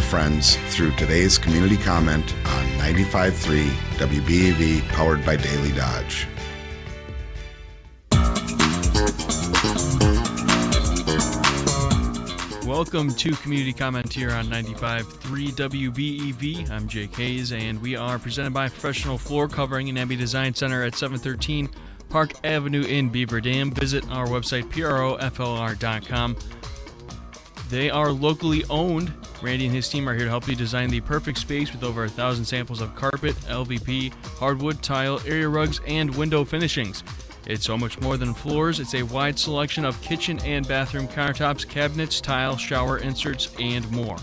friends through today's community comment on 95.3 WBEV, powered by Daily Dodge. Welcome to Community Comment here on 95.3 WBEV. I'm Jake Hayes, and we are presented by Professional Floor Covering and Abbey Design Center at 713 Park Avenue in Beaver Dam. Visit our website, proflr.com. They are locally owned. Randy and his team are here to help you design the perfect space with over 1,000 samples of carpet, LVP, hardwood, tile, area rugs, and window finishings. It's so much more than floors. It's a wide selection of kitchen and bathroom countertops, cabinets, tile, shower inserts, and more.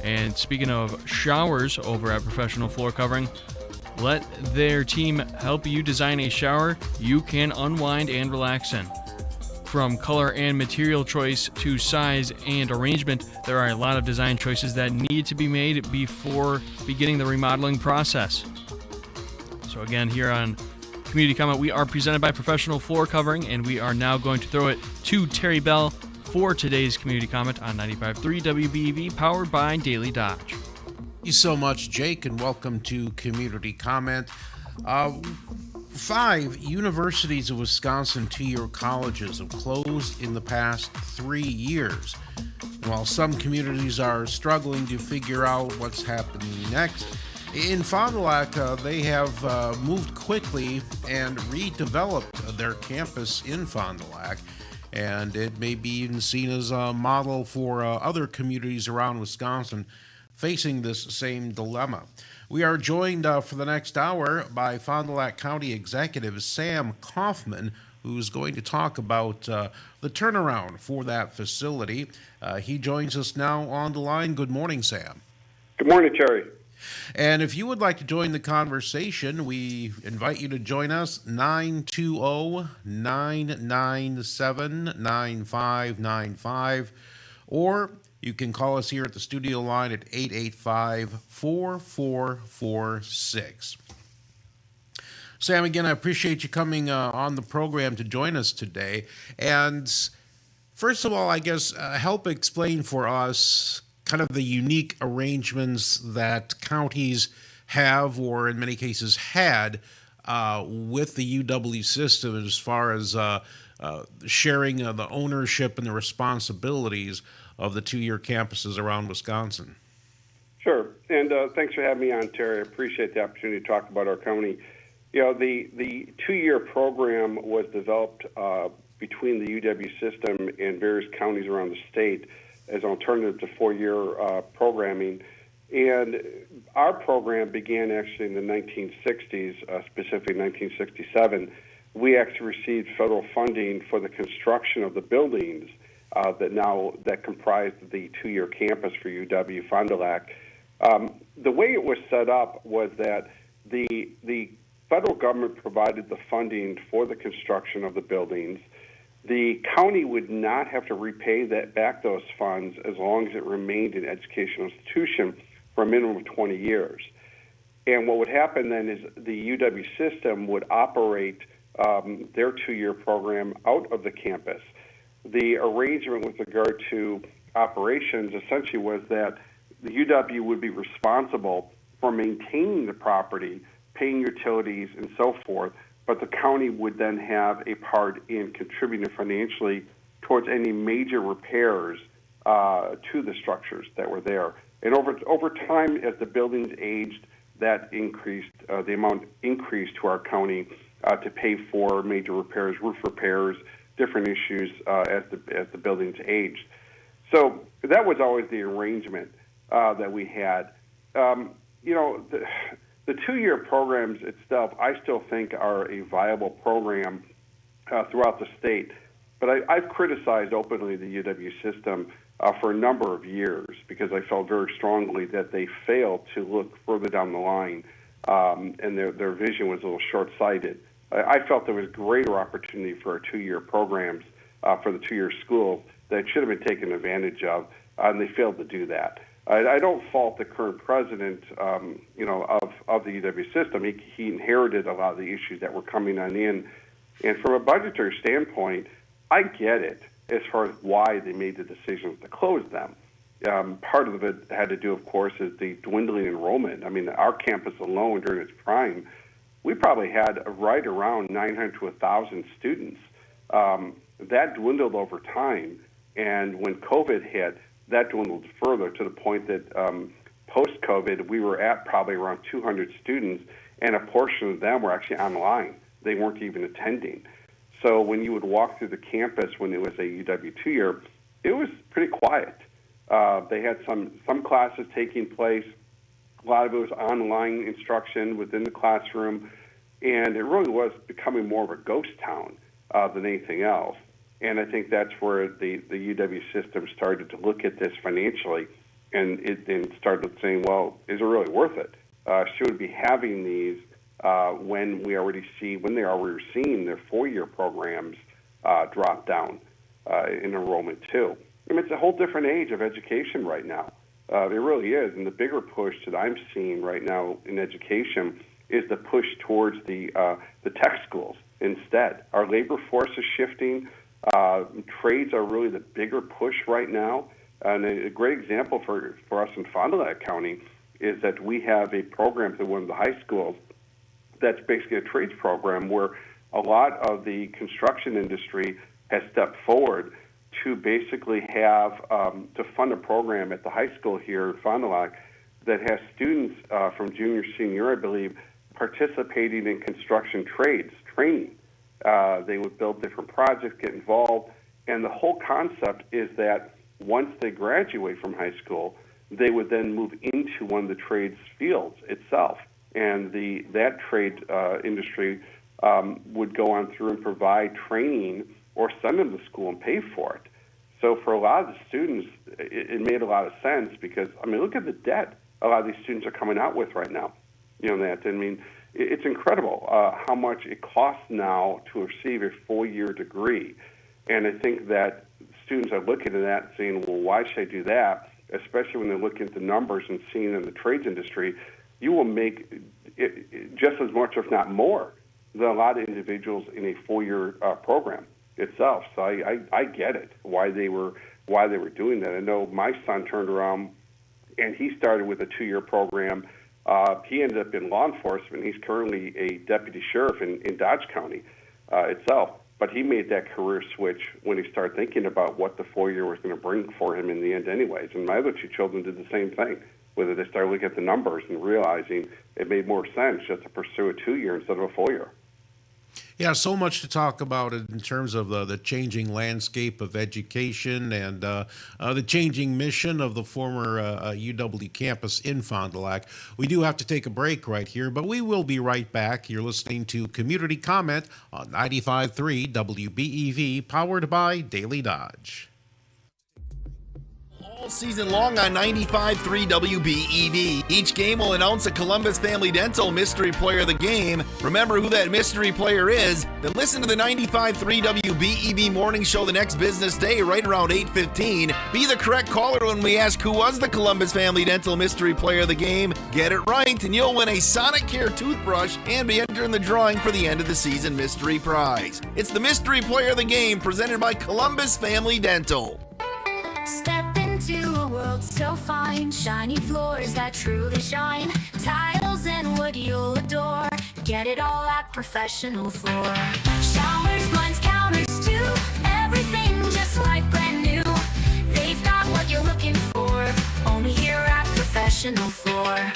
And speaking of showers over at Professional Floor Covering, let their team help you design a shower you can unwind and relax in. From color and material choice to size and arrangement, there are a lot of design choices that need to be made before beginning the remodeling process. So again, here on Community Comment, we are presented by Professional Floor Covering, and we are now going to throw it to Terry Bell for today's Community Comment on 95.3 WBEV, powered by Daily Dodge. Thank you so much, Jake, and welcome to Community Comment. 5 universities of Wisconsin two-year colleges have closed in the past 3 years. And while some communities are struggling to figure out what's happening next, in Fond du Lac, they have moved quickly and redeveloped their campus in Fond du Lac, and it may be even seen as a model for other communities around Wisconsin facing this same dilemma. We are joined for the next hour by Fond du Lac County Executive Sam Kaufman, who's going to talk about the turnaround for that facility. He joins us now on the line. Good morning, Sam. Good morning, Terry. And if you would like to join the conversation, we invite you to join us, 920-997-9595, or you can call us here at the studio line at 885-4446. Sam, again, I appreciate you coming on the program to join us today. And first of all, I guess, help explain for us kind of the unique arrangements that counties have, or in many cases had, with the UW system as far as sharing the ownership and the responsibilities of the two-year campuses around Wisconsin. Sure, and thanks for having me on, Terry. I appreciate the opportunity to talk about our county. You know, the two-year program was developed between the UW system and various counties around the state as an alternative to 4-year programming. And our program began actually in the 1960s, specifically 1967. We actually received federal funding for the construction of the buildings that comprised the two-year campus for UW Fond du Lac. The way it was set up was that the federal government provided the funding for the construction of the buildings. The county would not have to repay back those funds as long as it remained an educational institution for a minimum of 20 years. And what would happen then is the UW system would operate their two-year program out of the campus. The arrangement with regard to operations essentially was that the UW would be responsible for maintaining the property, paying utilities, and so forth, but the county would then have a part in contributing financially towards any major repairs to the structures that were there. And over time, as the buildings aged, that increased, the amount increased to our county to pay for major repairs, roof repairs, different issues as the buildings aged. So that was always the arrangement that we had. The two-year programs itself, I still think, are a viable program throughout the state. But I've criticized openly the UW system for a number of years because I felt very strongly that they failed to look further down the line, and their vision was a little short-sighted. I felt there was greater opportunity for our two-year programs for the two-year schools that should have been taken advantage of, and they failed to do that. I don't fault the current president, of the UW system. He inherited a lot of the issues that were coming on in. And from a budgetary standpoint, I get it as far as why they made the decisions to close them. Part of it had to do, of course, is the dwindling enrollment. I mean, our campus alone during its prime, we probably had right around 900 to 1,000 students. That dwindled over time, and when COVID hit, that dwindled further to the point that post-COVID, we were at probably around 200 students, and a portion of them were actually online. They weren't even attending. So when you would walk through the campus when it was a UW two-year, it was pretty quiet. They had some classes taking place. A lot of it was online instruction within the classroom, and it really was becoming more of a ghost town than anything else. And I think that's where the UW system started to look at this financially, and it started saying, well, is it really worth it? Should we be having these when they are already seeing their four-year programs drop down in enrollment too? I mean, it's a whole different age of education right now. It really is. And the bigger push that I'm seeing right now in education is the push towards the tech schools instead. Our labor force is shifting. Trades are really the bigger push right now. And a great example for us in Fond du Lac County is that we have a program through one of the high schools that's basically a trades program where a lot of the construction industry has stepped forward to basically have to fund a program at the high school here in Fond du Lac that has students from junior, senior, I believe, participating in construction trades training. They would build different projects, get involved, and the whole concept is that once they graduate from high school, they would then move into one of the trades fields itself, and that trade industry would go on through and provide training or send them to school and pay for it. So for a lot of the students, it made a lot of sense because, I mean, look at the debt a lot of these students are coming out with right now. I mean, it's incredible how much it costs now to receive a four-year degree. And I think that students are looking at that and saying, well, why should I do that? Especially when they're looking at the numbers and seeing in the trades industry, you will make just as much, if not more, than a lot of individuals in a four-year program itself. So I get it why they were doing that. I know my son turned around and he started with a two-year program. He ended up in law enforcement. He's currently a deputy sheriff in Dodge County itself. But he made that career switch when he started thinking about what the four-year was going to bring for him in the end anyways. And my other two children did the same thing, whether they started looking at the numbers and realizing it made more sense just to pursue a two-year instead of a four-year. Yeah, so much to talk about in terms of the changing landscape of education and the changing mission of the former UW campus in Fond du Lac. We do have to take a break right here, but we will be right back. You're listening to Community Comment on 95.3 WBEV, powered by Daily Dodge. All season long on 95.3 WBEV. Each game will announce a Columbus Family Dental Mystery Player of the Game. Remember who that mystery player is? Then listen to the 95.3 WBEV morning show the next business day right around 8:15. Be the correct caller when we ask who was the Columbus Family Dental Mystery Player of the Game. Get it right and you'll win a Sonicare toothbrush and be entered in the drawing for the end of the season mystery prize. It's the Mystery Player of the Game presented by Columbus Family Dental. Step into a world so fine, shiny floors that truly shine, tiles and wood you'll adore, get it all at Professional Floor. Showers, blinds, counters too, everything just like brand new. They've got what you're looking for, only here at Professional Floor.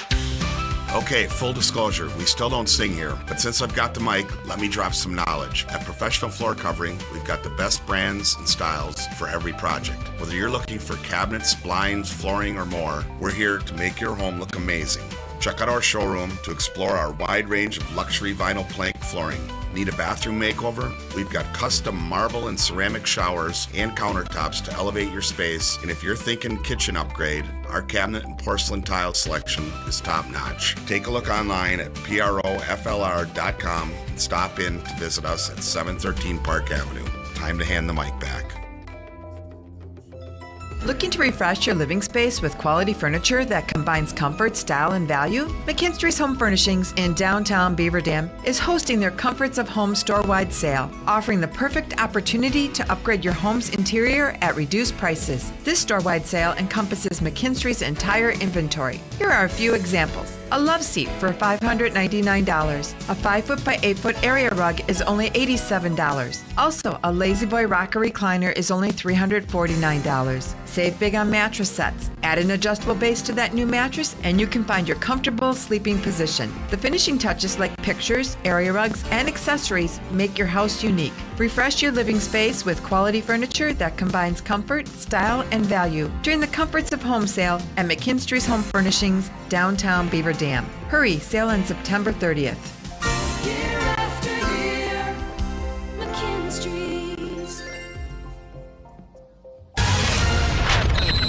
Okay, full disclosure, we still don't sing here, but since I've got the mic, let me drop some knowledge. At Professional Floor Covering, we've got the best brands and styles for every project. Whether you're looking for cabinets, blinds, flooring, or more, we're here to make your home look amazing. Check out our showroom to explore our wide range of luxury vinyl plank flooring. Need a bathroom makeover? We've got custom marble and ceramic showers and countertops to elevate your space. And if you're thinking kitchen upgrade, our cabinet and porcelain tile selection is top notch. Take a look online at proflr.com and stop in to visit us at 713 Park Avenue. Time to hand the mic back. Looking to refresh your living space with quality furniture that combines comfort, style, and value? McKinstry's Home Furnishings in downtown Beaver Dam is hosting their Comforts of Home store-wide sale, offering the perfect opportunity to upgrade your home's interior at reduced prices. This store-wide sale encompasses McKinstry's entire inventory. Here are a few examples. A love seat for $599. A 5-foot by 8-foot area rug is only $87. Also, a Lazy Boy rocker recliner is only $349. Save big on mattress sets. Add an adjustable base to that new mattress and you can find your comfortable sleeping position. The finishing touches like pictures, area rugs, and accessories make your house unique. Refresh your living space with quality furniture that combines comfort, style, and value during the Comforts of Home sale at McKinstry's Home Furnishings, downtown Beaver Dam. Hurry, sale on September 30th. Year after year, McKinstry's.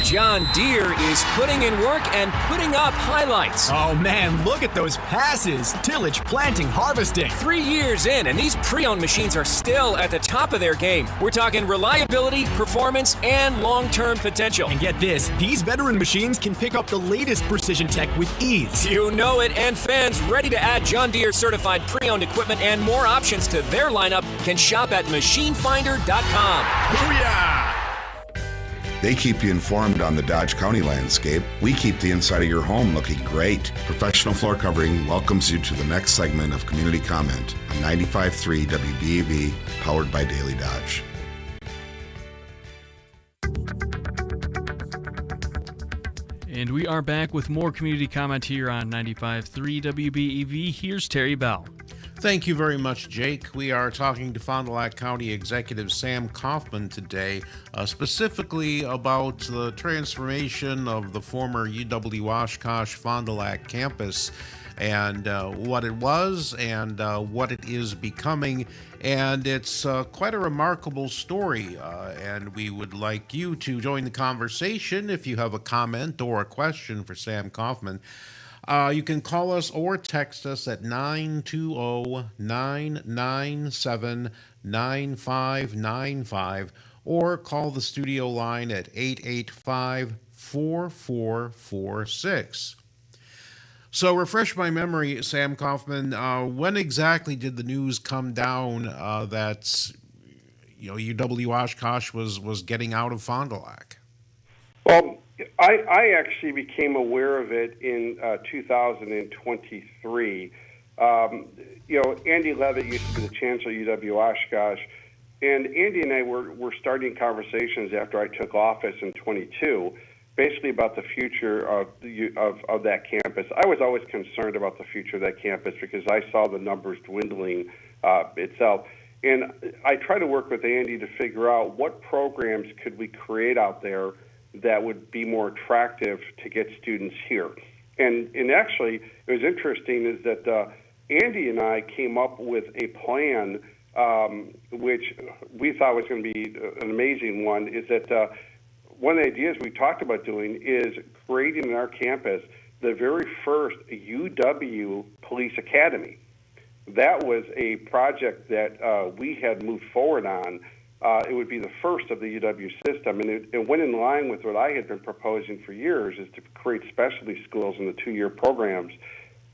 John Deere is putting in work and putting up highlights. Oh man, look at those passes. Tillage, planting, harvesting. 3 years in, and these pre-owned machines are still at the top of their game. We're talking reliability, performance, and long-term potential. And get this, these veteran machines can pick up the latest precision tech with ease. You know it, and fans ready to add John Deere certified pre-owned equipment and more options to their lineup can shop at machinefinder.com. Booyah! They keep you informed on the Dodge County landscape. We keep the inside of your home looking great. Professional Floor Covering welcomes you to the next segment of Community Comment on 95.3 WBEV, powered by Daily Dodge. And we are back with more Community Comment here on 95.3 WBEV. Here's Terry Bell. Thank you very much, Jake. We are talking to Fond du Lac County Executive Sam Kaufman today, specifically about the transformation of the former UW-Oshkosh Fond du Lac campus and what it was and what it is becoming. And it's quite a remarkable story, and we would like you to join the conversation if you have a comment or a question for Sam Kaufman. You can call us or text us at 920-997-9595 or call the studio line at 885-4446. So refresh my memory, Sam Kaufman, when exactly did the news come down that UW-Oshkosh was getting out of Fond du Lac? Well, I actually became aware of it in 2023. Andy Levitt used to be the chancellor of UW-Oshkosh, and Andy and I were starting conversations after I took office in 22, basically about the future of that campus. I was always concerned about the future of that campus because I saw the numbers dwindling itself. And I tried to work with Andy to figure out what programs could we create out there that would be more attractive to get students here. And actually, it was interesting is that Andy and I came up with a plan which we thought was going to be an amazing one, is that one of the ideas we talked about doing is creating in our campus the very first UW Police Academy. That was a project that we had moved forward on. It would be the first of the UW system, and it went in line with what I had been proposing for years, is to create specialty schools in the 2-year programs.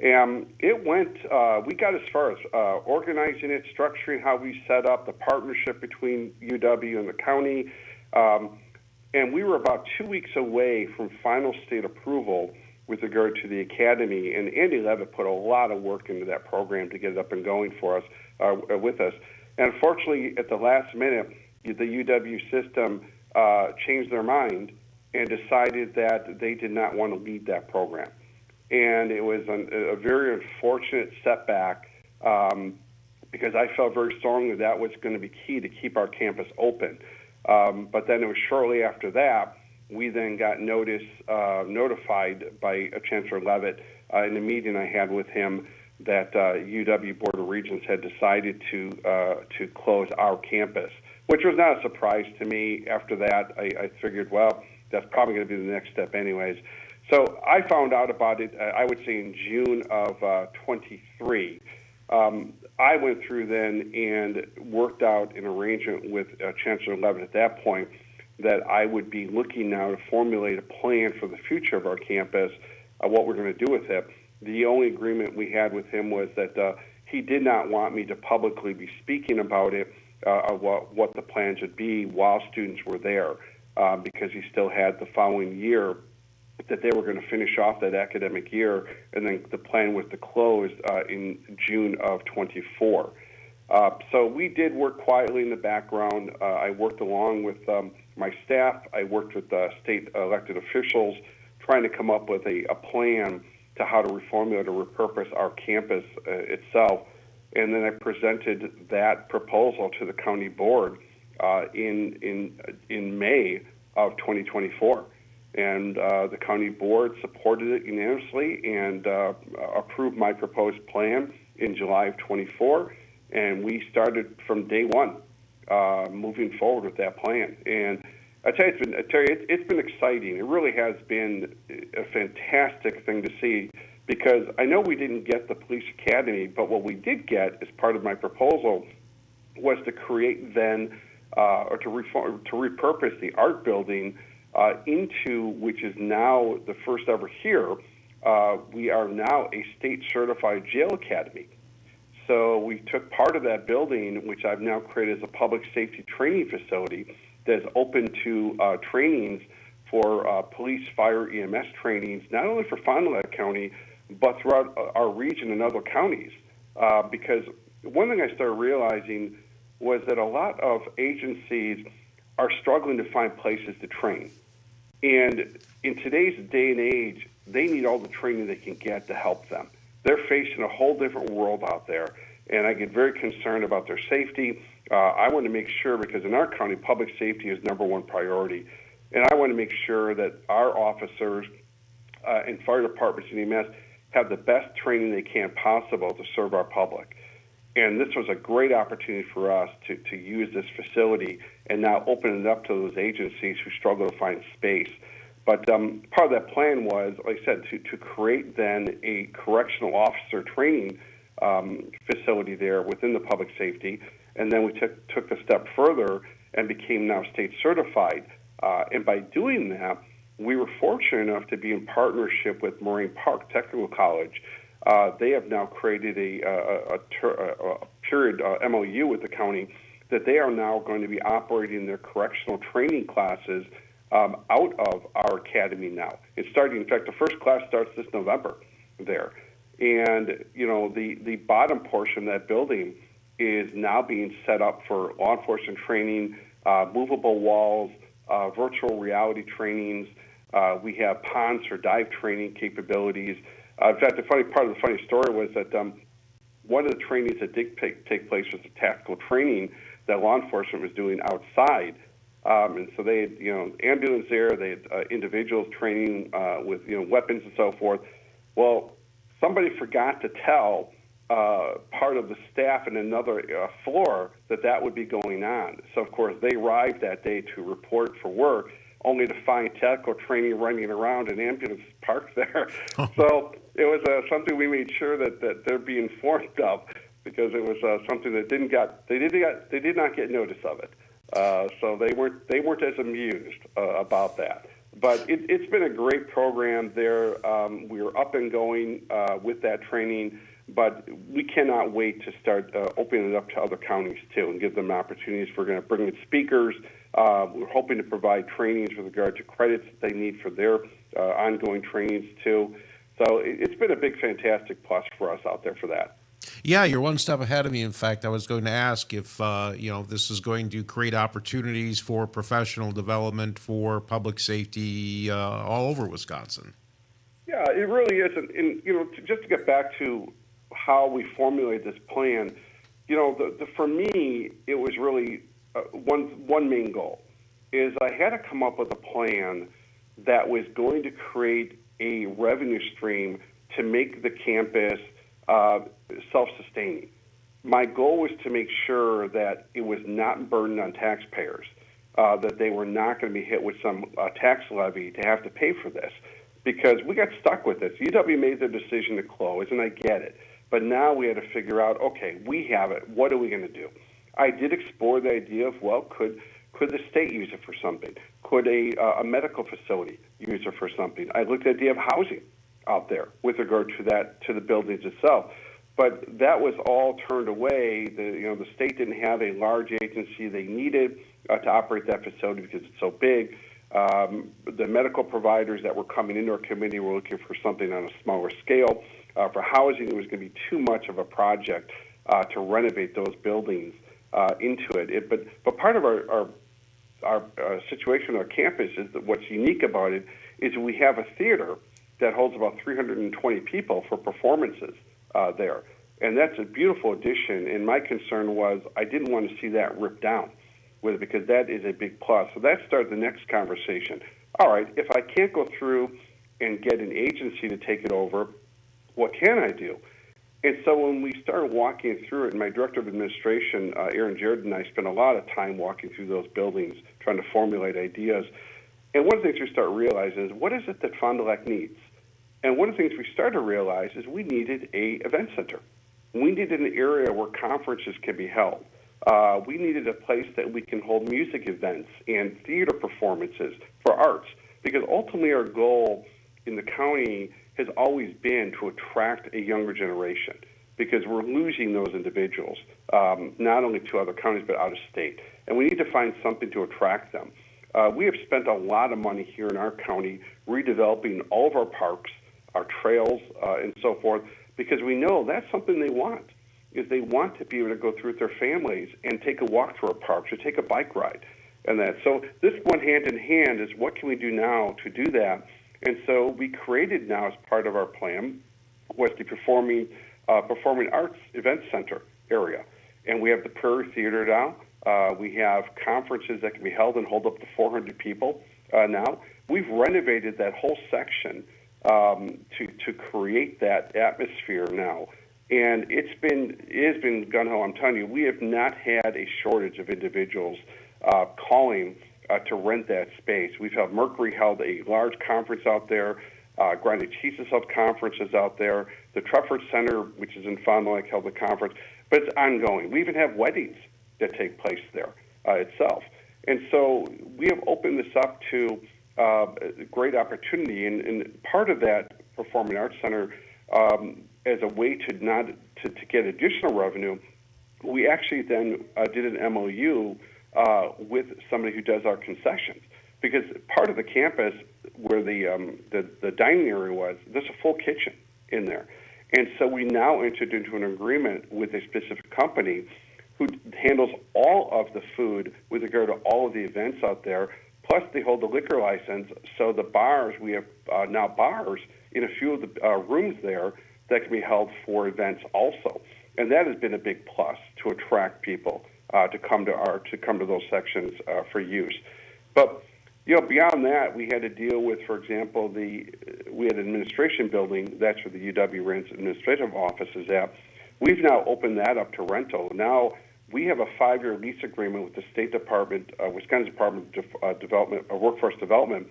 And it went, we got as far as organizing it, structuring how we set up the partnership between UW and the county, and we were about 2 weeks away from final state approval with regard to the academy, and Andy Levitt put a lot of work into that program to get it up and going for us, with us. And unfortunately, at the last minute, the UW system changed their mind and decided that they did not want to lead that program. And it was a very unfortunate setback because I felt very strongly that was going to be key to keep our campus open. But then it was shortly after that, we then got notified by Chancellor Levitt in a meeting I had with him that UW Board of Regents had decided to close our campus, which was not a surprise to me. After that, I figured, well, that's probably going to be the next step anyways. So I found out about it, I would say, in June of 23. I went through then and worked out an arrangement with Chancellor Levitt at that point that I would be looking now to formulate a plan for the future of our campus, what we're going to do with it. The only agreement we had with him was that he did not want me to publicly be speaking about it, what the plans would be while students were there, because he still had the following year that they were going to finish off that academic year, and then the plan was to close in June of 24. So we did work quietly in the background. I worked along with my staff. I worked with state elected officials trying to come up with a plan to how to reformulate or repurpose our campus itself. And then I presented that proposal to the county board in May of 2024. And the county board supported it unanimously and approved my proposed plan in July of 24. And we started from day one moving forward with that plan. And I tell you, it's been exciting. It really has been a fantastic thing to see, because I know we didn't get the police academy, but what we did get as part of my proposal was to create then, or to repurpose the art building into, which is now the first ever here, we are now a state certified jail academy. So we took part of that building, which I've now created as a public safety training facility that is open to trainings for police, fire, EMS trainings, not only for Fond du Lac County, but throughout our region and other counties. Because one thing I started realizing was that a lot of agencies are struggling to find places to train. And in today's day and age, they need all the training they can get to help them. They're facing a whole different world out there, and I get very concerned about their safety. I want to make sure, because in our county, public safety is number one priority, and I want to make sure that our officers and fire departments and EMS have the best training they can possible to serve our public. And this was a great opportunity for us to use this facility and now open it up to those agencies who struggle to find space. But part of that plan was, like I said, to create then a correctional officer training facility there within the public safety. And then we took the step further and became now state certified. And by doing that, we were fortunate enough to be in partnership with Moraine Park Technical College. They have now created a period MOU with the county that they are now going to be operating their correctional training classes out of our academy now. It's starting, in fact, the first class starts this November there. And, you know, the bottom portion of that building is now being set up for law enforcement training, movable walls, virtual reality trainings. We have ponds for dive training capabilities. In fact, the funny story was that one of the trainings that did take place was a tactical training that law enforcement was doing outside. And so they had, you know, ambulance there, they had individuals training with, you know, weapons and so forth. Well, somebody forgot to tell part of the staff in another floor that would be going on. So, of course, they arrived that day to report for work, only to find tactical training running around an ambulance parked there. So it was something we made sure that they're being informed of, because it was something that they did not get notice of it. So they weren't as amused about that. But it's been a great program there. We are up and going with that training, but we cannot wait to start opening it up to other counties too and give them opportunities. We're going to bring in speakers. We're hoping to provide trainings with regard to credits that they need for their ongoing trainings too. So it's been a big, fantastic plus for us out there for that. Yeah, you're one step ahead of me. In fact, I was going to ask if this is going to create opportunities for professional development for public safety all over Wisconsin. Yeah, it really is. And just to get back to how we formulate this plan, for me, it was really one main goal is I had to come up with a plan that was going to create a revenue stream to make the campus self-sustaining. My goal was to make sure that it was not burdened on taxpayers, that they were not going to be hit with some tax levy to have to pay for this, because we got stuck with this. UW made the decision to close, and I get it. But now we had to figure out, okay, we have it. What are we going to do? I did explore the idea of, well, could Could the state use it for something? Could a medical facility use it for something? I looked at the idea of housing out there with regard to that, to the buildings itself. But that was all turned away. The state didn't have a large agency they needed to operate that facility because it's so big. The medical providers that were coming into our committee were looking for something on a smaller scale. For housing, it was going to be too much of a project to renovate those buildings into it. But part of our situation on our campus is that what's unique about it is we have a theater that holds about 320 people for performances there. And that's a beautiful addition. And my concern was I didn't want to see that ripped down with it because that is a big plus. So that started the next conversation. All right, if I can't go through and get an agency to take it over, what can I do? And so when we started walking through it, and my director of administration, Aaron Jared, and I spent a lot of time walking through those buildings, trying to formulate ideas. And one of the things we start realizing is, what is it that Fond du Lac needs? And one of the things we started to realize is we needed an event center. We needed an area where conferences can be held. We needed a place that we can hold music events and theater performances for arts, because ultimately our goal in the county has always been to attract a younger generation, because we're losing those individuals, not only to other counties but out of state. And we need to find something to attract them. We have spent a lot of money here in our county redeveloping all of our parks, our trails, and so forth, because we know that's something they want, is they want to be able to go through with their families and take a walk through our parks or take a bike ride and that. So this went hand in hand is what can we do now to do that? And so we created now as part of our plan was the Performing Arts Event Center area. And we have the Prairie Theater now. We have conferences that can be held and hold up to 400 people now. We've renovated that whole section to create that atmosphere now. And it has been gung-ho. I'm telling you, we have not had a shortage of individuals calling to rent that space. We've had Mercury held a large conference out there. Grinded Cheeses held conferences out there. The Trefford Center, which is in Fond du Lac, held a conference. But it's ongoing. We even have weddings that take place there itself. And so we have opened this up to a great opportunity. And part of that Performing Arts Center, as a way to get additional revenue, we actually then did an MOU with somebody who does our concessions, because part of the campus where the dining area was, there's a full kitchen in there. And so we now entered into an agreement with a specific company who handles all of the food with regard to all of the events out there, plus they hold the liquor license. So the bars, we have now bars in a few of the rooms there that can be held for events also. And that has been a big plus to attract people to come to those sections for use. But beyond that, we had to deal with, for example, we had an administration building. That's where the UW Rent's administrative office is at. We've now opened that up to rental. Now we have a 5-year lease agreement with the State Department, Wisconsin Department of Workforce Development,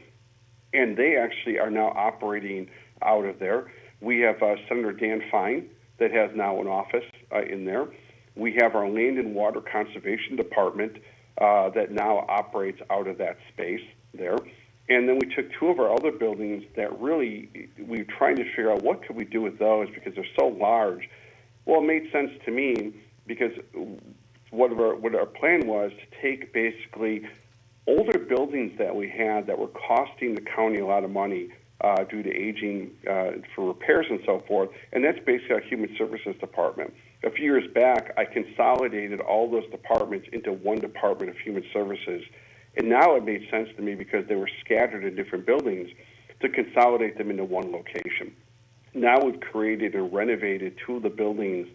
and they actually are now operating out of there. We have Senator Dan Fine that has now an office in there. We have our Land and Water Conservation Department that now operates out of that space there. And then we took 2 of our other buildings that really we were trying to figure out what could we do with those because they're so large. Well, it made sense to me because what our plan was to take basically older buildings that we had that were costing the county a lot of money due to aging for repairs and so forth, and that's basically our Human Services Department. A few years back, I consolidated all those departments into one department of Human Services, and now it made sense to me because they were scattered in different buildings to consolidate them into one location. Now we've created and renovated 2 of the buildings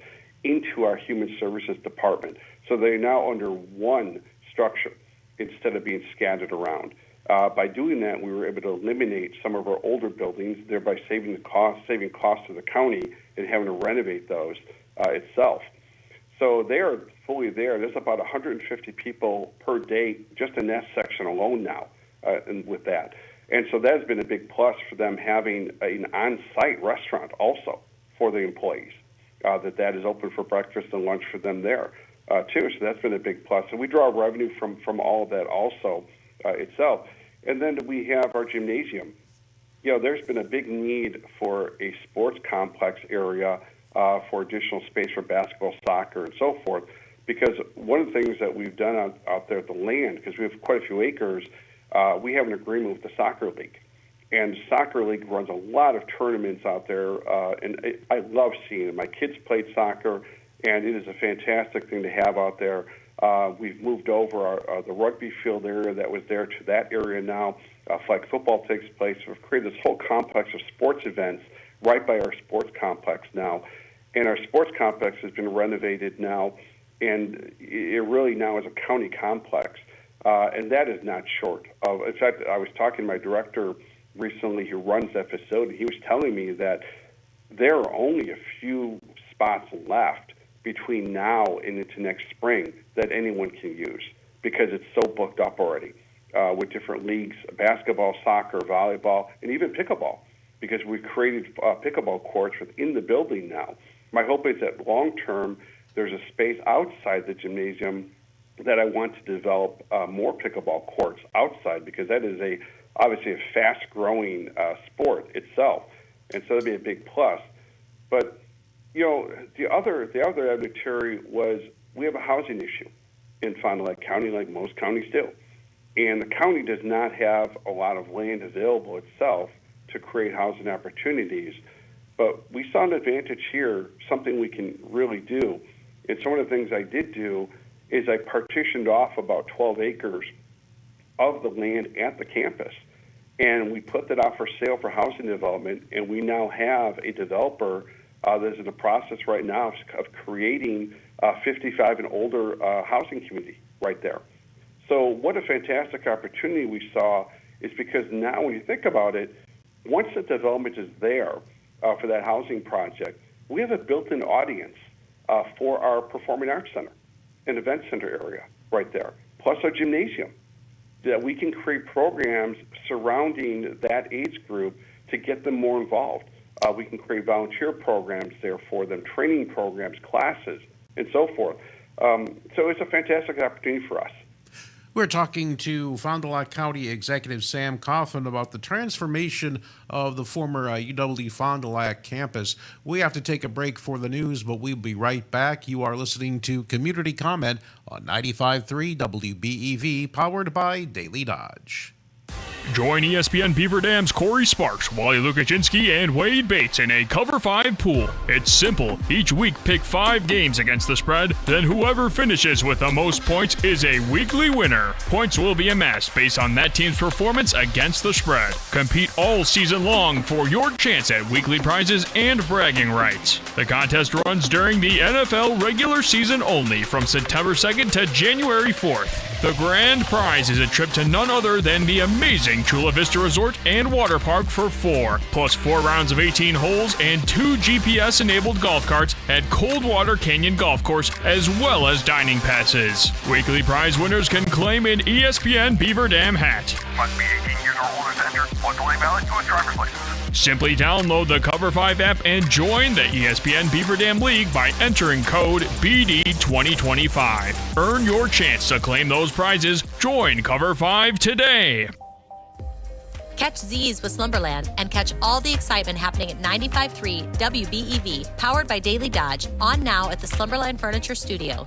into our Human Services Department, so they're now under one structure instead of being scattered around. By doing that, we were able to eliminate some of our older buildings, thereby saving costs to the county and having to renovate those itself. So they are fully there. There's about 150 people per day just in that section alone now and with that. And so that has been a big plus for them having an on-site restaurant also for the employees, that is open for breakfast and lunch for them there. too. So that's been a big plus. So we draw revenue from all of that also itself. And then we have our gymnasium. There's been a big need for a sports complex area for additional space for basketball, soccer, and so forth. Because one of the things that we've done out there at the land, because we have quite a few acres, we have an agreement with the soccer league. And the soccer league runs a lot of tournaments out there, and I love seeing it. My kids played soccer, and it is a fantastic thing to have out there. We've moved over the rugby field area that was there to that area now. Flag football takes place. We've created this whole complex of sports events right by our sports complex now. And our sports complex has been renovated now, and it really now is a county complex. And that is not short of. In fact, I was talking to my director recently who runs that facility. He was telling me that there are only a few spots left between now and into next spring that anyone can use because it's so booked up already with different leagues, basketball, soccer, volleyball, and even pickleball, because we've created pickleball courts within the building now. My hope is that long term there's a space outside the gymnasium that I want to develop more pickleball courts outside, because that is obviously a fast-growing sport itself, and so that'd be a big plus. But the other avenue, Terry, was we have a housing issue in Fond du Lac County, like most counties do, and the county does not have a lot of land available itself to create housing opportunities. But we saw an advantage here, something we can really do. And some of the things I did do is I partitioned off about 12 acres of the land at the campus, and we put that out for sale for housing development, and we now have a developer that's in the process right now of creating a 55 and older housing community right there. So what a fantastic opportunity we saw is because now when you think about it, once the development is there for that housing project, we have a built-in audience for our Performing Arts Center and Event Center area right there, plus our gymnasium, that we can create programs surrounding that age group to get them more involved. We can create volunteer programs there for them, training programs, classes, and so forth. So it's a fantastic opportunity for us. We're talking to Fond du Lac County Executive Sam Kaufman about the transformation of the former UW Fond du Lac campus. We have to take a break for the news, but we'll be right back. You are listening to Community Comment on 95.3 WBEV, powered by Daily Dodge. Join ESPN Beaver Dam's Corey Sparks, Wally Lukaczynski, and Wade Bates in a Cover 5 pool. It's simple. Each week, pick 5 games against the spread. Then whoever finishes with the most points is a weekly winner. Points will be amassed based on that team's performance against the spread. Compete all season long for your chance at weekly prizes and bragging rights. The contest runs during the NFL regular season only from September 2nd to January 4th. The grand prize is a trip to none other than the amazing Chula Vista Resort and Water Park for 4, plus 4 rounds of 18 holes and 2 GPS-enabled golf carts at Coldwater Canyon Golf Course, as well as dining passes. Weekly prize winners can claim an ESPN Beaver Dam hat. Must be 18 years or older to enter. One delay valid to a driver's license. Simply download the Cover 5 app and join the ESPN Beaver Dam League by entering code BD2025. Earn your chance to claim those prizes. Join Cover 5 today. Catch Z's with Slumberland and catch all the excitement happening at 95.3 WBEV, powered by Daily Dodge, on now at the Slumberland Furniture Studio.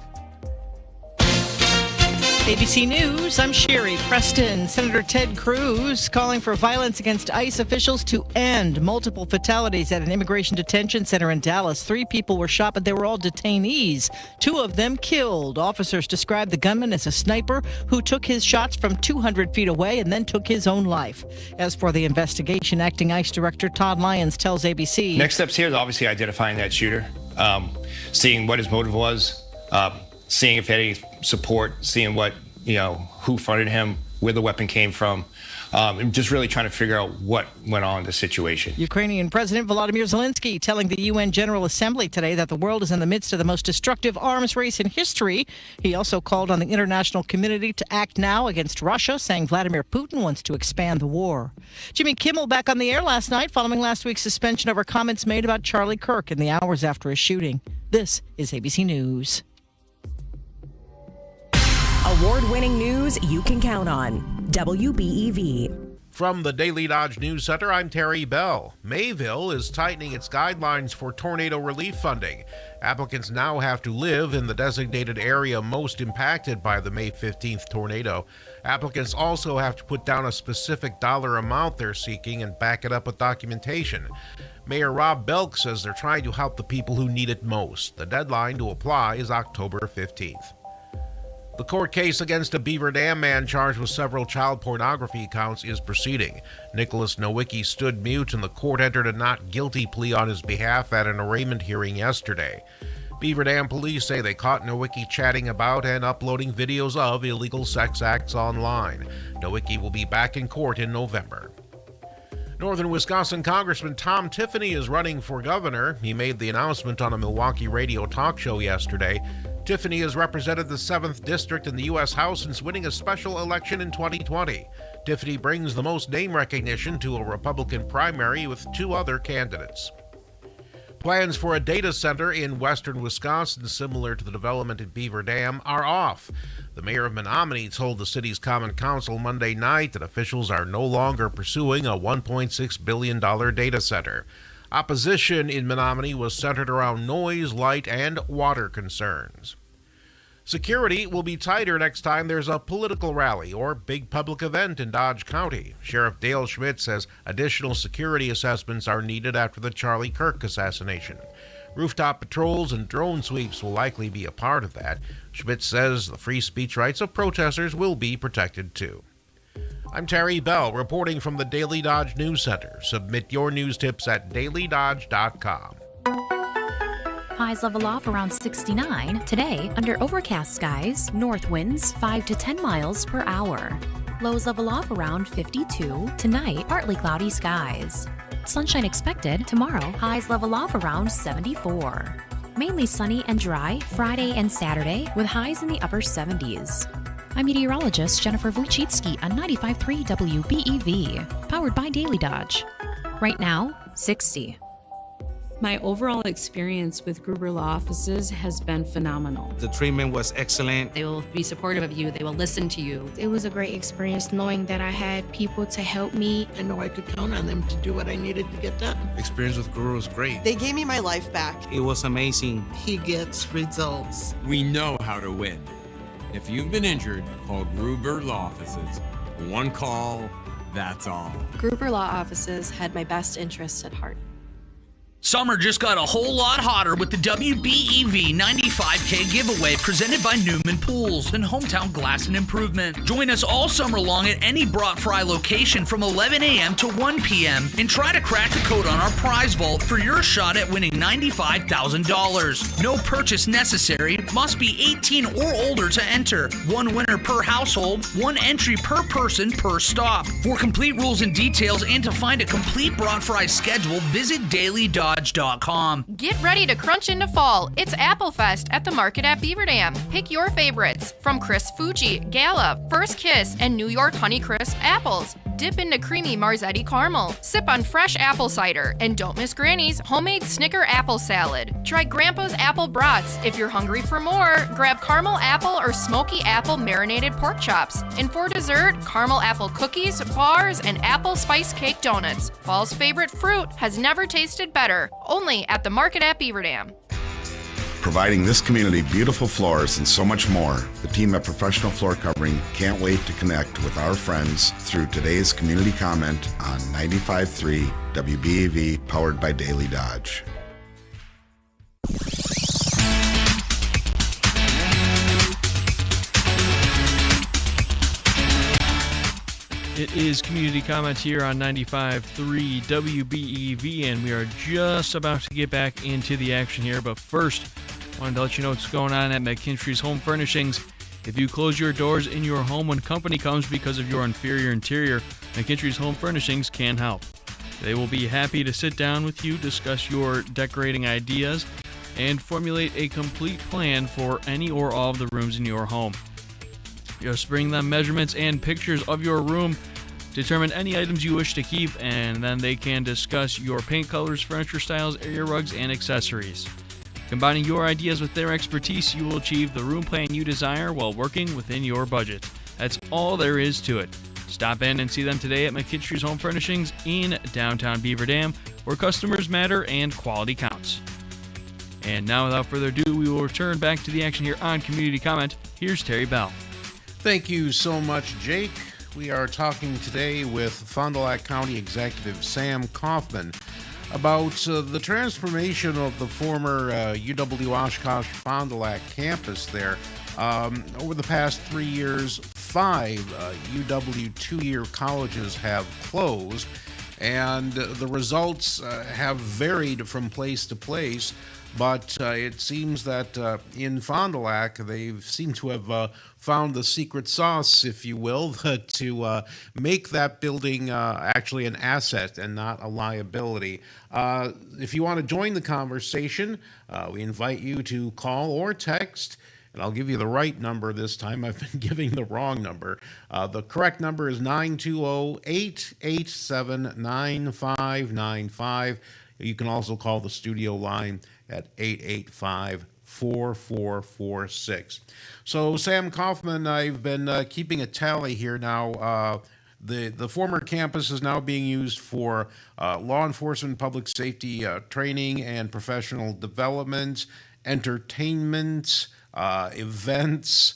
ABC News, I'm Sherry Preston. Senator Ted Cruz calling for violence against ICE officials to end. Multiple fatalities at an immigration detention center in Dallas. 3 people were shot, but they were all detainees. 2 of them killed. Officers described the gunman as a sniper who took his shots from 200 feet away and then took his own life. As for the investigation, acting ICE Director Todd Lyons tells ABC. Next steps here is obviously identifying that shooter, seeing what his motive was, seeing if he had any support, seeing what, who funded him, where the weapon came from, and just really trying to figure out what went on in the situation. Ukrainian President Volodymyr Zelensky telling the UN General Assembly today that the world is in the midst of the most destructive arms race in history. He also called on the international community to act now against Russia, saying Vladimir Putin wants to expand the war. Jimmy Kimmel back on the air last night following last week's suspension over comments made about Charlie Kirk in the hours after his shooting. This is ABC News. Award-winning news you can count on. WBEV. From the Daily Dodge News Center, I'm Terry Bell. Mayville is tightening its guidelines for tornado relief funding. Applicants now have to live in the designated area most impacted by the May 15th tornado. Applicants also have to put down a specific dollar amount they're seeking and back it up with documentation. Mayor Rob Belk says they're trying to help the people who need it most. The deadline to apply is October 15th. The court case against a Beaver Dam man charged with several child pornography counts is proceeding. Nicholas Nowicki stood mute and the court entered a not guilty plea on his behalf at an arraignment hearing yesterday. Beaver Dam police say they caught Nowicki chatting about and uploading videos of illegal sex acts online. Nowicki will be back in court in November. Northern Wisconsin Congressman Tom Tiffany is running for governor. He made the announcement on a Milwaukee radio talk show yesterday. Tiffany has represented the 7th District in the U.S. House since winning a special election in 2020. Tiffany brings the most name recognition to a Republican primary with 2 other candidates. Plans for a data center in western Wisconsin, similar to the development in Beaver Dam, are off. The mayor of Menominee told the city's Common Council Monday night that officials are no longer pursuing a $1.6 billion data center. Opposition in Menominee was centered around noise, light, and water concerns. Security will be tighter next time there's a political rally or big public event in Dodge County. Sheriff Dale Schmidt says additional security assessments are needed after the Charlie Kirk assassination. Rooftop patrols and drone sweeps will likely be a part of that. Schmidt says the free speech rights of protesters will be protected too. I'm Terry Bell, reporting from the Daily Dodge News Center. Submit your news tips at dailydodge.com. Highs level off around 69. Today, under overcast skies, north winds 5 to 10 miles per hour. Lows level off around 52. Tonight, partly cloudy skies. Sunshine expected. Tomorrow, highs level off around 74. Mainly sunny and dry Friday and Saturday with highs in the upper 70s. I'm meteorologist Jennifer Wojcicki on 95.3 WBEV, powered by Daily Dodge. Right now, 60. My overall experience with Gruber Law Offices has been phenomenal. The treatment was excellent. They will be supportive of you. They will listen to you. It was a great experience knowing that I had people to help me. I know I could count on them to do what I needed to get done. Experience with Gruber was great. They gave me my life back. It was amazing. He gets results. We know how to win. If you've been injured, call Gruber Law Offices. One call, that's all. Gruber Law Offices had my best interests at heart. Summer just got a whole lot hotter with the WBEV 95K giveaway presented by Newman Pools and Hometown Glass and Improvement. Join us all summer long at any Brought Fry location from 11 a.m. to 1 p.m. and try to crack the code on our prize vault for your shot at winning $95,000. No purchase necessary. Must be 18 or older to enter. One winner per household. One entry per person per stop. For complete rules and details and to find a complete Brought Fry schedule, visit dailydodge.com. Get ready to crunch into fall. It's Apple Fest at the market at Beaver Dam. Pick your favorites from Chris Fuji, Gala, First Kiss, and New York Honeycrisp apples. Dip into creamy Marzetti caramel. Sip on fresh apple cider. And don't miss Granny's homemade Snicker apple salad. Try Grandpa's apple brats. If you're hungry for more, grab caramel apple or smoky apple marinated pork chops. And for dessert, caramel apple cookies, bars, and apple spice cake donuts. Fall's favorite fruit has never tasted better. Only at the market at Beaver Dam. Providing this community beautiful floors and so much more, the team at Professional Floor Covering can't wait to connect with our friends through today's community comment on 95.3 WBEV, powered by Daily Dodge. It is community comment here on 95.3 WBEV, and we are just about to get back into the action here. But first, I wanted to let you know what's going on at McKinstry's Home Furnishings. If you close your doors in your home when company comes because of your inferior interior, McKinstry's Home Furnishings can help. They will be happy to sit down with you, discuss your decorating ideas, and formulate a complete plan for any or all of the rooms in your home. Just bring them measurements and pictures of your room, determine any items you wish to keep, and then they can discuss your paint colors, furniture styles, area rugs, and accessories. Combining your ideas with their expertise, you will achieve the room plan you desire while working within your budget. That's all there is to it. Stop in and see them today at McKinstry's Home Furnishings in downtown Beaver Dam, where customers matter and quality counts. And now, without further ado, we will return back to the action here on Community Comment. Here's Terry Bell. Thank you so much, Jake. We are talking today with Fond du Lac County Executive Sam Kaufman about the transformation of the former UW-Oshkosh Fond du Lac campus there. Over the past 3 years, 5 UW two-year colleges have closed, and the results have varied from place to place. But it seems that in Fond du Lac, they seem to have found the secret sauce, if you will, to make that building actually an asset and not a liability. If you want to join the conversation, we invite you to call or text. And I'll give you the right number this time. I've been giving the wrong number. The correct number is 920-887-9595. You can also call the studio line at 885-4446. So, Sam Kaufman, I've been keeping a tally here now. The former campus is now being used for law enforcement, public safety training and professional development, entertainment, events,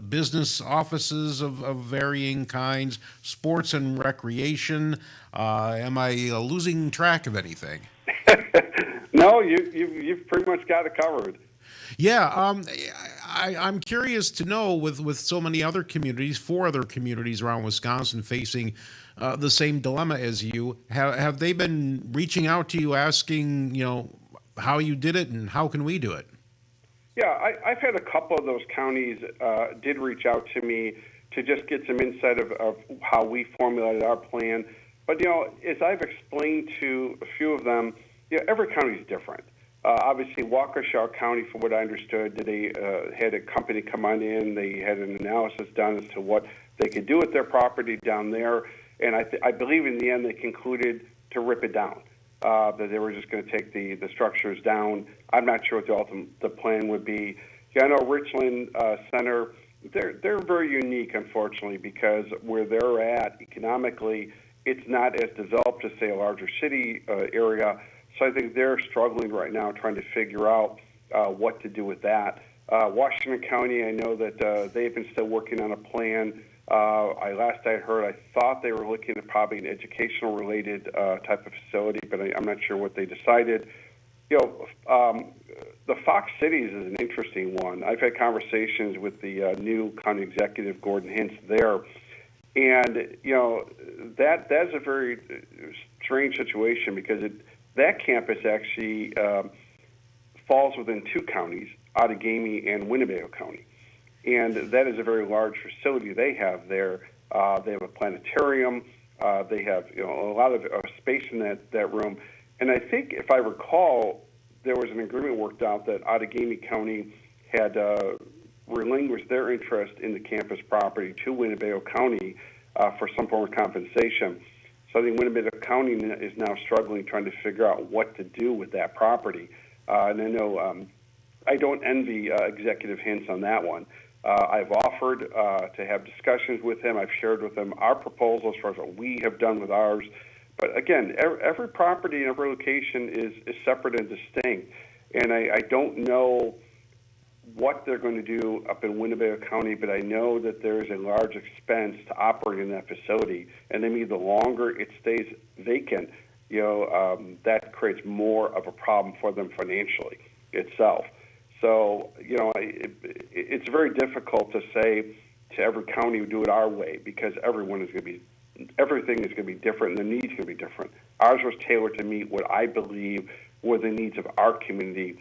business offices of varying kinds, sports and recreation. Am I losing track of anything? No, you've pretty much got it covered. Yeah, I'm curious to know, with so many other communities, 4 other communities around Wisconsin facing the same dilemma as you, have they been reaching out to you asking, how you did it and how can we do it? Yeah, I've had a couple of those counties did reach out to me to just get some insight of how we formulated our plan. But, as I've explained to a few of them, every county is different. Obviously, Waukesha County, from what I understood, they had a company come on in. They had an analysis done as to what they could do with their property down there. And I believe in the end they concluded to rip it down, that they were just going to take the structures down. I'm not sure what the plan would be. Yeah, I know Richland Center, they're very unique, unfortunately, because where they're at economically, it's not as developed as, say, a larger city area. So I think they're struggling right now trying to figure out what to do with that. Washington County, I know that they've been still working on a plan. Last I heard, I thought they were looking at probably an educational-related type of facility, but I'm not sure what they decided. The Fox Cities is an interesting one. I've had conversations with the new county executive, Gordon Hintz, there. And, that's a very strange situation because that campus actually falls within 2 counties, Outagamie and Winnebago County. And that is a very large facility they have there. They have a planetarium. They have a lot of space in that room. And I think, if I recall, there was an agreement worked out that Outagamie County had relinquished their interest in the campus property to Winnebago County for some form of compensation. So I think Winnebago County is now struggling, trying to figure out what to do with that property. And I know I don't envy Executive Hintz on that one. I've offered to have discussions with him. I've shared with him our proposals as far as what we have done with ours. But again, every property and every location is separate and distinct. And I don't know what they're going to do up in Winnebago County, but I know that there is a large expense to operate in that facility. And I mean, the longer it stays vacant, that creates more of a problem for them financially itself. So, it's very difficult to say to every county, do it our way, because everything is going to be different, and the needs are going to be different. Ours was tailored to meet what I believe were the needs of our community.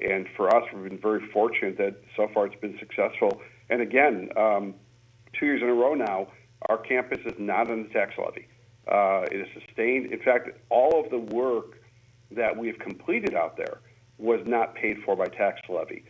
And for us, we've been very fortunate that so far it's been successful. And again, 2 years in a row now, our campus is not on the tax levy. It is sustained. In fact, all of the work that we've completed out there was not paid for by tax levy.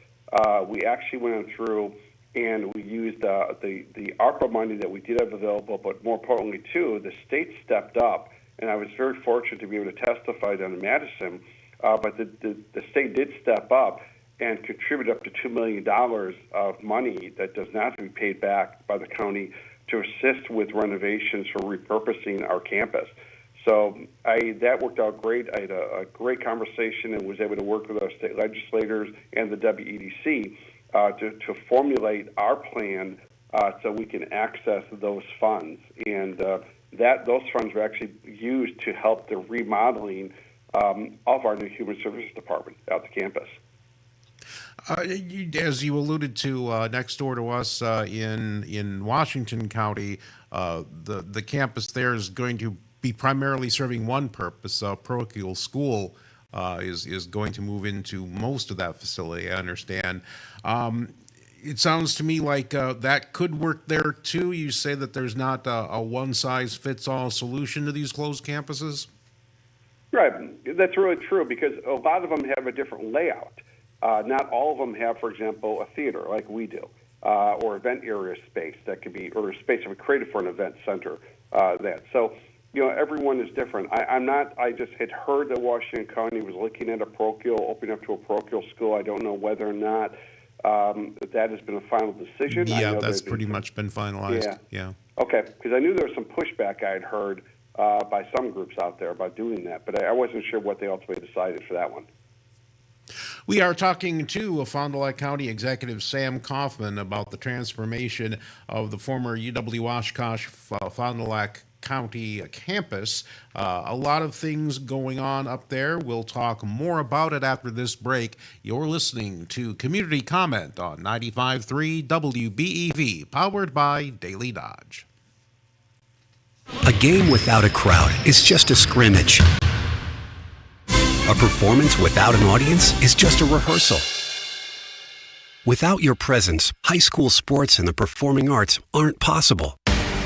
We actually went on through and we used the ARPA money that we did have available, but more importantly, too, the state stepped up, and I was very fortunate to be able to testify down in Madison but the state did step up and contribute up to $2 million of money that does not have to be paid back by the county to assist with renovations for repurposing our campus. So that worked out great. I had a great conversation and was able to work with our state legislators and the WEDC to formulate our plan so we can access those funds. And those funds were actually used to help the remodeling of our new Human Services Department at the campus. As you alluded to, next door to us in Washington County, the campus there is going to be primarily serving one purpose. Parochial school is going to move into most of that facility, I understand. It sounds to me like that could work there too. You say that there's not a one-size-fits-all solution to these closed campuses? Right. That's really true because a lot of them have a different layout. Not all of them have, for example, a theater like we do, or event area space that could be, or space that we created for an event center. So, everyone is different. I just had heard that Washington County was looking at opening up to a parochial school. I don't know whether or not that has been a final decision. Yeah, that's pretty much been finalized. Yeah. Okay, because I knew there was some pushback I had heard by some groups out there about doing that, but I wasn't sure what they ultimately decided for that one. We are talking to Fond du Lac County Executive Sam Kaufman about the transformation of the former UW-Oshkosh Fond du Lac County campus. A lot of things going on up there. We'll talk more about it after this break. You're listening to Community Comment on 95.3 WBEV, powered by Daily Dodge. A game without a crowd is just a scrimmage. A performance without an audience is just a rehearsal. Without your presence, high school sports and the performing arts aren't possible.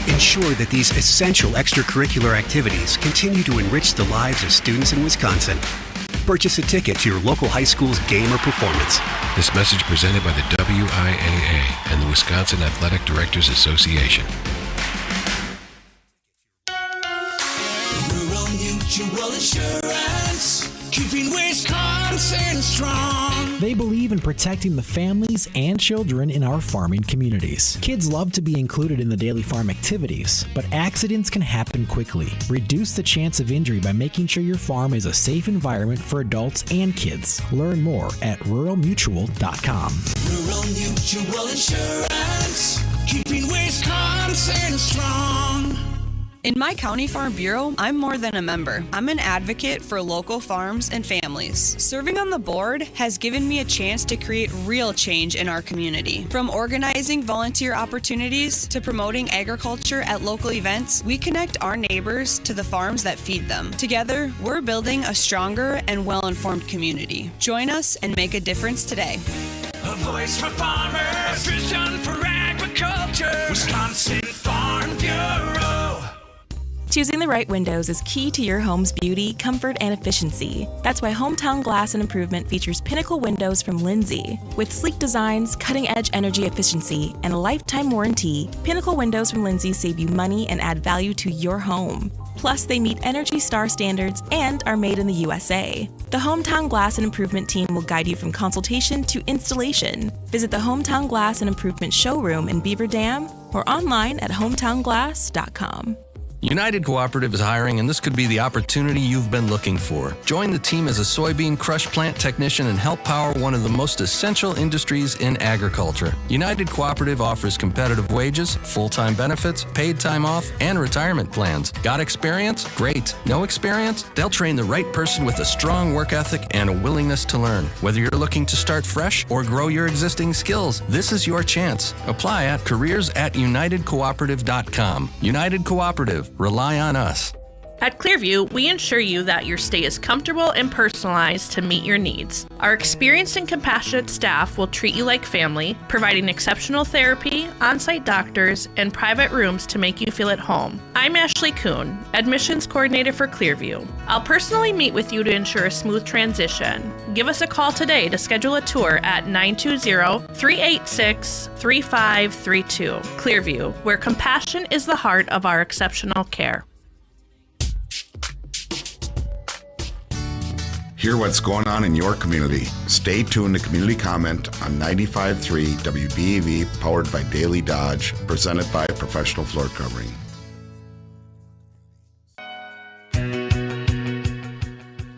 Ensure that these essential extracurricular activities continue to enrich the lives of students in Wisconsin. Purchase a ticket to your local high school's game or performance. This message presented by the WIAA and the Wisconsin Athletic Directors Association. Rural Mutual Insurance, keeping Wisconsin strong. They believe in protecting the families and children in our farming communities. Kids love to be included in the daily farm activities, but accidents can happen quickly. Reduce the chance of injury by making sure your farm is a safe environment for adults and kids. Learn more at ruralmutual.com. Rural Mutual Insurance, keeping Wisconsin strong. In my County Farm Bureau, I'm more than a member. I'm an advocate for local farms and families. Serving on the board has given me a chance to create real change in our community. From organizing volunteer opportunities to promoting agriculture at local events, we connect our neighbors to the farms that feed them. Together, we're building a stronger and well-informed community. Join us and make a difference today. A voice for farmers, a vision for agriculture, Wisconsin Farm Bureau. Choosing the right windows is key to your home's beauty, comfort, and efficiency. That's why Hometown Glass and Improvement features pinnacle windows from Lindsay. With sleek designs, cutting-edge energy efficiency, and a lifetime warranty, Pinnacle Windows from Lindsay save you money and add value to your home. Plus, they meet Energy Star standards and are made in the USA. The Hometown Glass and Improvement team will guide you from consultation to installation. Visit the Hometown Glass and Improvement showroom in Beaver Dam or online at hometownglass.com. United Cooperative is hiring, and this could be the opportunity you've been looking for. Join the team as a soybean crush plant technician and help power one of the most essential industries in agriculture. United Cooperative offers competitive wages, full-time benefits, paid time off, and retirement plans. Got experience? Great. No experience? They'll train the right person with a strong work ethic and a willingness to learn. Whether you're looking to start fresh or grow your existing skills, this is your chance. Apply at careers@unitedcooperative.com. United Cooperative. Rely on us. At Clearview, we ensure you that your stay is comfortable and personalized to meet your needs. Our experienced and compassionate staff will treat you like family, providing exceptional therapy, on-site doctors, and private rooms to make you feel at home. I'm Ashley Kuhn, Admissions Coordinator for Clearview. I'll personally meet with you to ensure a smooth transition. Give us a call today to schedule a tour at 920-386-3532. Clearview, where compassion is the heart of our exceptional care. Hear what's going on in your community. Stay tuned to Community Comment on 95.3 WBEV, powered by Daily Dodge, presented by Professional Floor Covering.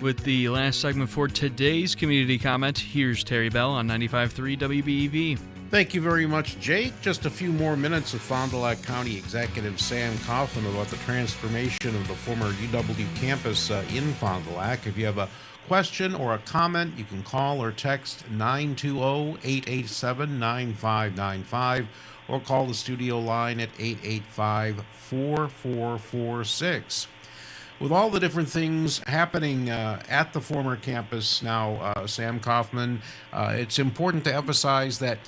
With the last segment for today's Community Comment, here's Terry Bell on 95.3 WBEV. Thank you very much, Jake. Just a few more minutes of Fond du Lac County Executive Sam Kaufman about the transformation of the former UW campus in Fond du Lac. If you have a question or a comment, you can call or text 920-887-9595 or call the studio line at 885-4446. With all the different things happening at the former campus now, Sam Kaufman, it's important to emphasize that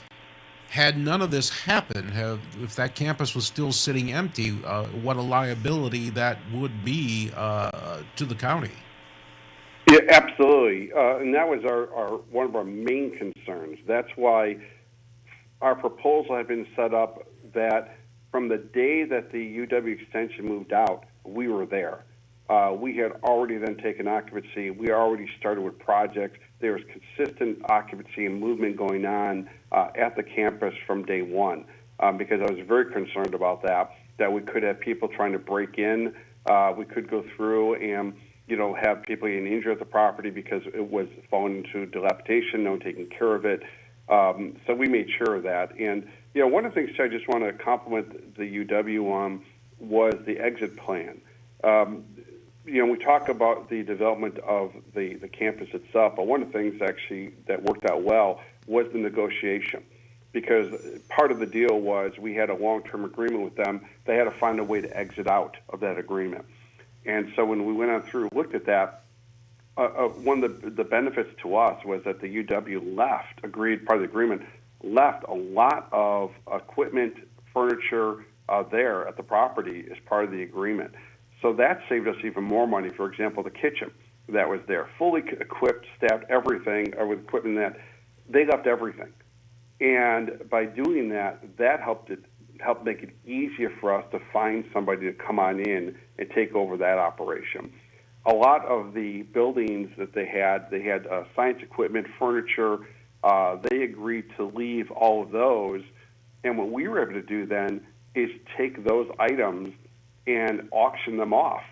had none of this happened, if that campus was still sitting empty, what a liability that would be to the county. Yeah, absolutely. And that was one of our main concerns. That's why our proposal had been set up that from the day that the UW extension moved out, we were there. We had already then taken occupancy. We already started with projects. There was consistent occupancy and movement going on at the campus from day one because I was very concerned about that we could have people trying to break in. We could go through and have people getting injured at the property because it was falling into dilapidation, no one taking care of it. So we made sure of that. And, one of the things I just want to compliment the UW on was the exit plan. We talk about the development of the campus itself, but one of the things actually that worked out well was the negotiation. Because part of the deal was we had a long-term agreement with them. They had to find a way to exit out of that agreement. And so when we went on through and looked at that, one of the benefits to us was that the UW agreed, part of the agreement, left a lot of equipment, furniture there at the property as part of the agreement. So that saved us even more money. For example, the kitchen that was there, fully equipped, staffed, everything with equipment that they left everything. And by doing that, that helped make it easier for us to find somebody to come on in and take over that operation. A lot of the buildings that they had science equipment, furniture. They agreed to leave all of those. And what we were able to do then is take those items and auction them off.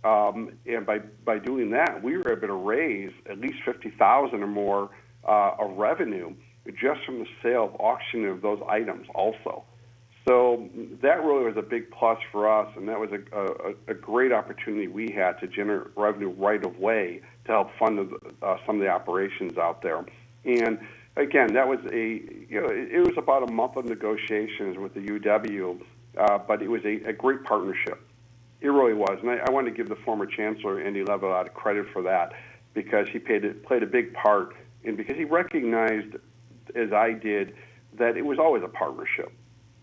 And by doing that, we were able to raise at least $50,000 or more of revenue just from the sale of auctioning of those items also. So that really was a big plus for us, and that was a great opportunity we had to generate revenue right away to help fund some of the operations out there. And again, that was it was about a month of negotiations with the UW, but it was a great partnership. It really was, and I want to give the former chancellor Andy Levitt a lot of credit for that because he played a big part, and because he recognized, as I did, that it was always a partnership.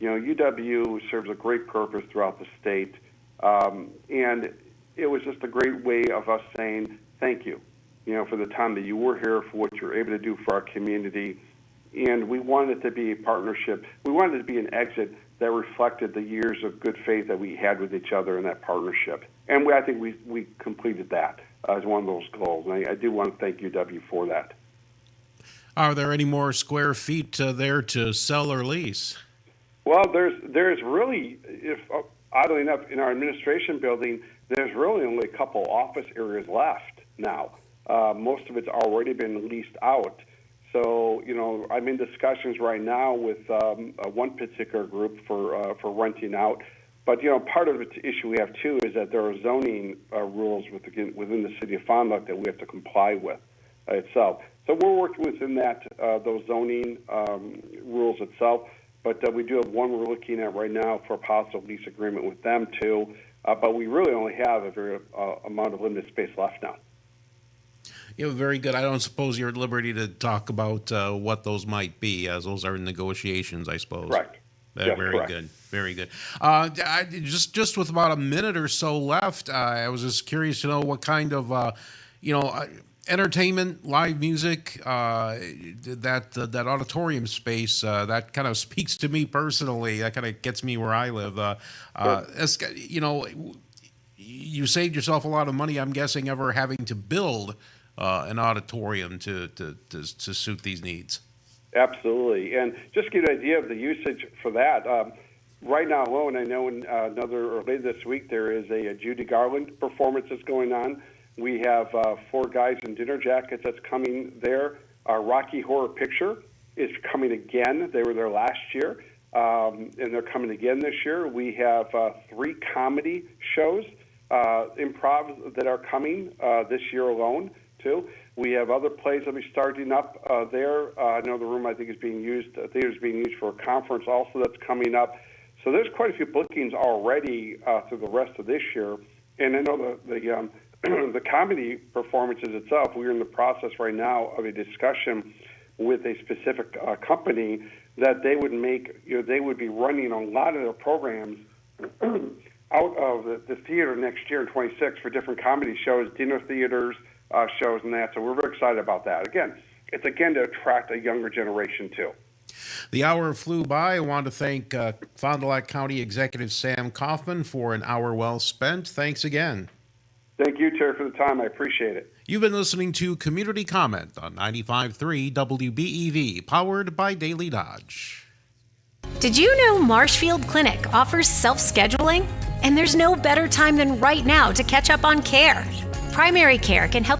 UW serves a great purpose throughout the state, and it was just a great way of us saying thank you, for the time that you were here, for what you were able to do for our community, and we wanted it to be a partnership. We wanted it to be an exit that reflected the years of good faith that we had with each other in that partnership, and I think we completed that as one of those goals, and I do want to thank UW for that. Are there any more square feet there to sell or lease? Well, there's really, oddly enough, in our administration building, there's really only a couple office areas left now. Most of it's already been leased out. So, I'm in discussions right now with one particular group for renting out. But, part of the issue we have, too, is that there are zoning rules within the city of Fond du Lac that we have to comply with itself. So we're working within those zoning rules itself. But we do have one we're looking at right now for a possible lease agreement with them, too. But we really only have a very amount of limited space left now. Very good. I don't suppose you're at liberty to talk about what those might be, as those are in negotiations, I suppose. Correct. Very correct. Good. Very good. Just with about a minute or so left, I was just curious to know what kind of, entertainment, live music, that auditorium space, that kind of speaks to me personally. That kind of gets me where I live. You saved yourself a lot of money, I'm guessing, ever having to build an auditorium to suit these needs. Absolutely. And just to give you an idea of the usage for that, right now alone, I know in later this week, there is a Judy Garland performance that's going on. We have 4 Guys in Dinner Jackets that's coming there. Our Rocky Horror Picture is coming again. They were there last year, and they're coming again this year. We have 3 comedy shows, improv, that are coming this year alone, too. We have other plays that will be starting up there. I know the room, I think, is being used, the theater is being used for a conference also that's coming up. So there's quite a few bookings already through the rest of this year. And I know the comedy performances itself, we're in the process right now of a discussion with a specific company that they would make, they would be running a lot of their programs out of the theater next year in 26 for different comedy shows, dinner theaters, shows and that. So we're very excited about that. Again, it's to attract a younger generation too. The hour flew by. I want to thank Fond du Lac County Executive Sam Kaufman for an hour well spent. Thanks again. Thank you, Terry, for the time. I appreciate it. You've been listening to Community Comment on 95.3 WBEV, powered by Daily Dodge. Did you know Marshfield Clinic offers self-scheduling? And there's no better time than right now to catch up on care. Primary care can help